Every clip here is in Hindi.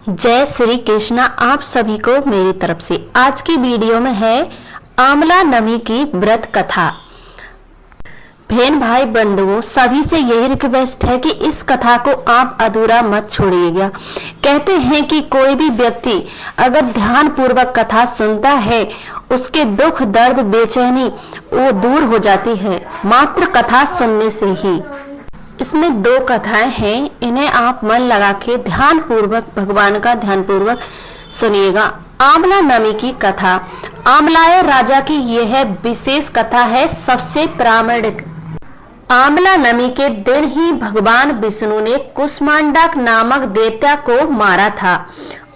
जय श्री कृष्ण। आप सभी को मेरी तरफ से आज की वीडियो में है आंवला नमी की व्रत कथा। बहन भाई बंधुओं सभी से यही रिक्वेस्ट है कि इस कथा को आप अधूरा मत छोड़िएगा। कहते हैं कि कोई भी व्यक्ति अगर ध्यान पूर्वक कथा सुनता है उसके दुख दर्द बेचैनी वो दूर हो जाती है मात्र कथा सुनने से ही। इसमें दो कथाएं हैं, इन्हें आप मन लगा के ध्यान पूर्वक भगवान का ध्यान पूर्वक सुनिएगा। आंवला नमी की कथा। आंवलाय राजा की यह विशेष कथा है, सबसे प्रामाणिक। आंवला नमी के दिन ही भगवान विष्णु ने कुष्मांडा नामक दैत्य को मारा था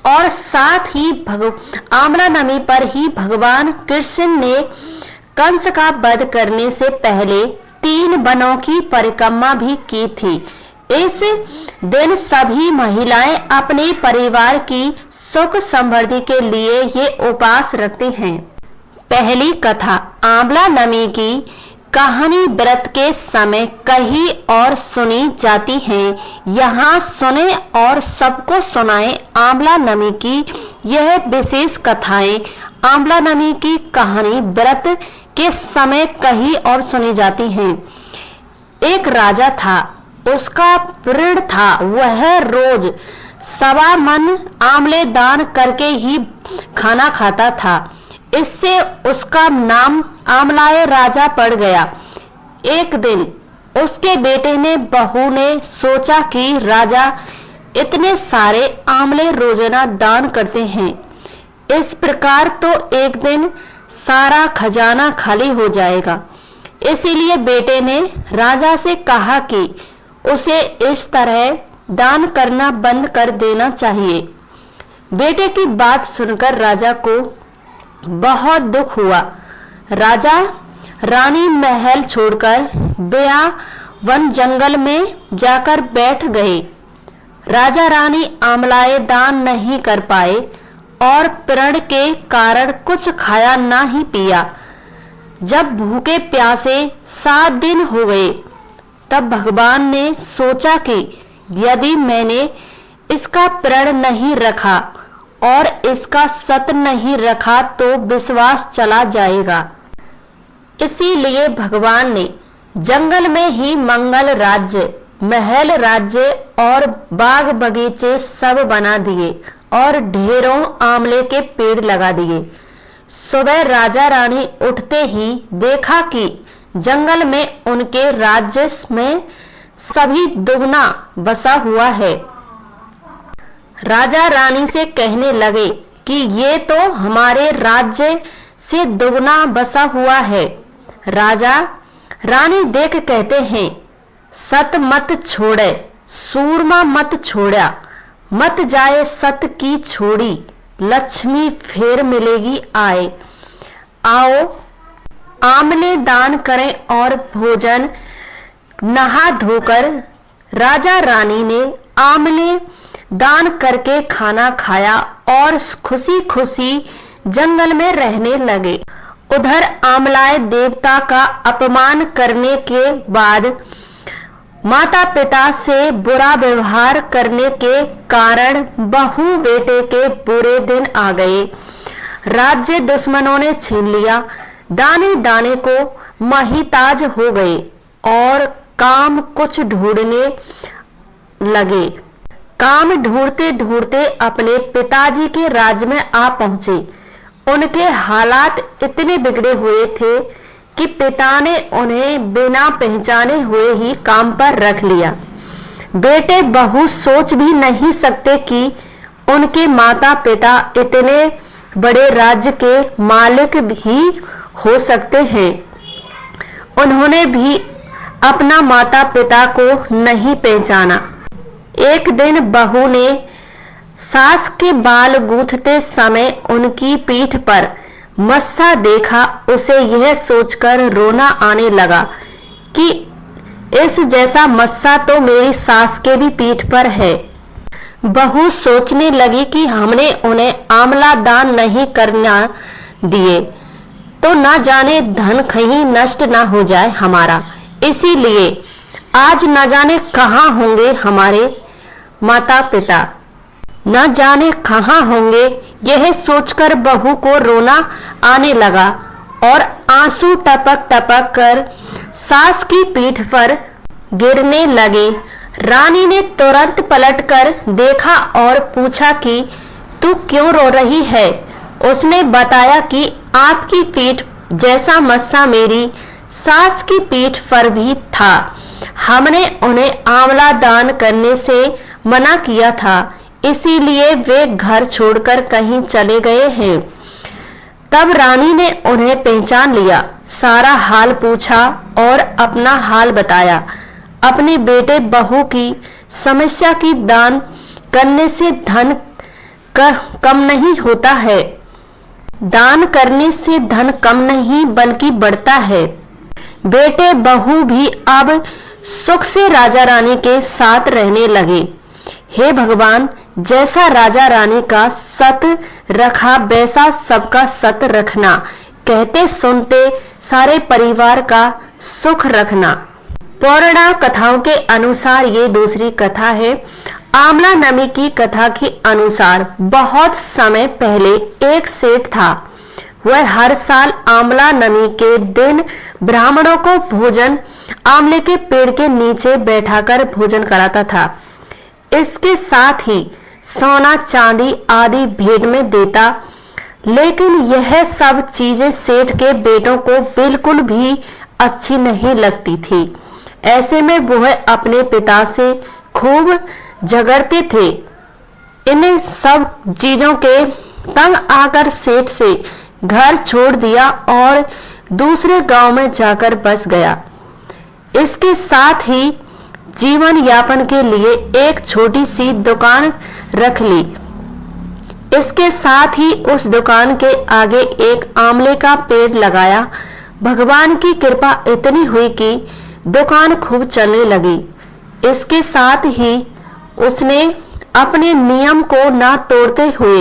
और साथ ही आंवला नमी पर ही भगवान कृष्ण ने कंस का वध करने से पहले 3 वनों की परिक्रमा भी की थी। इस दिन सभी महिलाएं अपने परिवार की सुख समृद्धि के लिए ये उपवास रखती हैं। पहली कथा। आंवला नमी की कहानी व्रत के समय कही और सुनी जाती है। यहाँ सुने और सबको सुनाए आंवला नमी की यह विशेष कथाएं आंवला नमी की कहानी व्रत के समय कही और सुनी जाती हैं। एक राजा था, उसका प्रण था वह रोज 1.25 मन आंवले दान करके ही खाना खाता था। इससे उसका नाम आंवलाय राजा पड़ गया। एक दिन उसके बेटे ने बहू ने सोचा कि राजा इतने सारे आंवले रोजाना दान करते हैं, इस प्रकार तो एक दिन सारा खजाना खाली हो जाएगा। इसीलिए बेटे ने राजा से कहा कि उसे इस तरह दान करना बंद कर देना चाहिए। बेटे की बात सुनकर राजा को बहुत दुख हुआ। राजा रानी महल छोड़कर वन जंगल में जाकर बैठ गए। राजा रानी आंवलाए दान नहीं कर पाए और प्रण के कारण कुछ खाया ना ही पिया। जब भूखे प्यासे 7 दिन हो गए तब भगवान ने सोचा कि यदि मैंने इसका प्रण नहीं रखा और इसका सत नहीं रखा तो विश्वास चला जाएगा। इसीलिए भगवान ने जंगल में ही मंगल राज्य, महल राज्य और बाग बगीचे सब बना दिए और ढेरों आंवले के पेड़ लगा दिए। सुबह राजा रानी उठते ही देखा कि जंगल में उनके राज्य में सभी दुगना बसा हुआ है। राजा रानी से कहने लगे कि ये तो हमारे राज्य से दुगना बसा हुआ है। राजा रानी देख कहते हैं, सत मत छोड़े सूरमा मत छोड़ा, मत जाए सत की छोड़ी, लक्ष्मी फिर मिलेगी आए। आओ आंवले दान करें और भोजन। नहा धोकर राजा रानी ने आंवले दान करके खाना खाया और खुशी खुशी जंगल में रहने लगे। उधर आंवलाय देवता का अपमान करने के बाद माता पिता से बुरा व्यवहार करने के कारण बहू बेटे के बुरे दिन आ गए। राज्य दुश्मनों ने छीन लिया। दाने दाने को महिताज हो गए और काम कुछ ढूंढने लगे। काम ढूंढते ढूंढते अपने पिताजी के राज्य में आ पहुंचे। उनके हालात इतने बिगड़े हुए थे कि पिता ने उन्हें बिना पहचाने हुए ही काम पर रख लिया। बेटे बहू सोच भी नहीं सकते कि उनके माता पिता इतने बड़े राज्य के मालिक भी हो सकते हैं। उन्होंने भी अपना माता पिता को नहीं पहचाना। एक दिन बहू ने सास के बाल गूंथते समय उनकी पीठ पर मस्सा देखा। उसे यह सोचकर रोना आने लगा कि इस जैसा मस्सा तो मेरी सास के भी पीठ पर है। बहू सोचने लगी कि हमने उन्हें आंवला दान नहीं करना दिए तो ना जाने धन कहीं नष्ट ना हो जाए हमारा। इसीलिए आज न जाने कहाँ होंगे हमारे माता पिता। न जाने कहाँ होंगे। यह सोचकर बहू को रोना आने लगा और आंसू टपक टपक कर सास की पीठ पर गिरने लगे। रानी ने तुरंत पलटकर देखा और पूछा कि तू क्यों रो रही है। उसने बताया कि आपकी पीठ जैसा मस्सा मेरी सास की पीठ पर भी था। हमने उन्हें आंवला दान करने से मना किया था, इसीलिए वे घर छोड़कर कहीं चले गए हैं। तब रानी ने उन्हें पहचान लिया, सारा हाल पूछा और अपना हाल बताया। अपने बेटे बहू की समस्या की दान करने से धन कम नहीं होता है। दान करने से धन कम नहीं बल्कि बढ़ता है। बेटे बहू भी अब सुख से राजा रानी के साथ रहने लगे। हे भगवान, जैसा राजा रानी का सत रखा वैसा सबका सत रखना। कहते सुनते सारे परिवार का सुख रखना। पौराणिक कथाओं के अनुसार ये दूसरी कथा है। आंवला नमी की कथा के अनुसार बहुत समय पहले एक सेठ था। वह हर साल आंवला नमी के दिन ब्राह्मणों को भोजन आंवले के पेड़ के नीचे बैठाकर भोजन कराता था। इसके साथ ही सोना चांदी आदि भेंट में देता। लेकिन यह सब चीजें सेठ के बेटों को बिल्कुल भी अच्छी नहीं लगती थी। ऐसे में वह अपने पिता से खूब झगड़ते थे। इन सब चीजों के तंग आकर सेठ से घर छोड़ दिया और दूसरे गांव में जाकर बस गया। इसके साथ ही जीवन यापन के लिए एक छोटी सी दुकान रख ली। इसके साथ ही उस दुकान के आगे एक आंवले का पेड़ लगाया। भगवान की कृपा इतनी हुई कि दुकान खूब चलने लगी। इसके साथ ही उसने अपने नियम को न तोड़ते हुए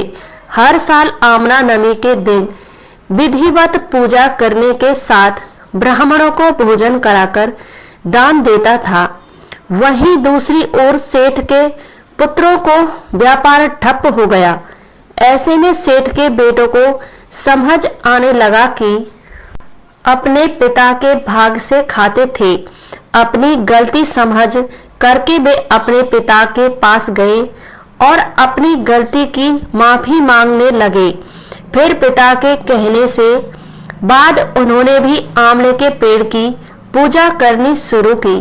हर साल आंवला नमी के दिन विधिवत पूजा करने के साथ ब्राह्मणों को भोजन कराकर दान देता था। वहीं दूसरी ओर सेठ के पुत्रों को व्यापार ठप हो गया। ऐसे में सेठ के बेटों को समझ आने लगा कि अपने पिता के भाग से खाते थे। अपनी गलती समझ करके वे अपने पिता के पास गए और अपनी गलती की माफी मांगने लगे। फिर पिता के कहने से बाद उन्होंने भी आंवले के पेड़ की पूजा करनी शुरू की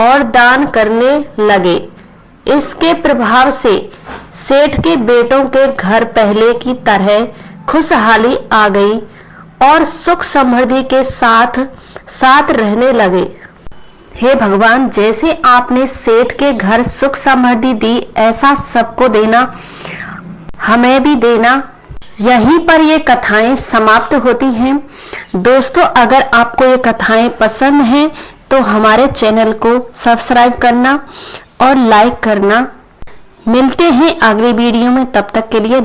और दान करने लगे। इसके प्रभाव से सेठ के बेटों के घर पहले की तरह खुशहाली आ गई और सुख समृद्धि के साथ साथ रहने लगे। हे भगवान, जैसे आपने सेठ के घर सुख समृद्धि दी, ऐसा सबको देना, हमें भी देना। यहीं पर ये कथाएं समाप्त होती हैं। दोस्तों, अगर आपको ये कथाएं पसंद हैं तो हमारे चैनल को सब्सक्राइब करना और लाइक करना। मिलते हैं अगली वीडियो में, तब तक के लिए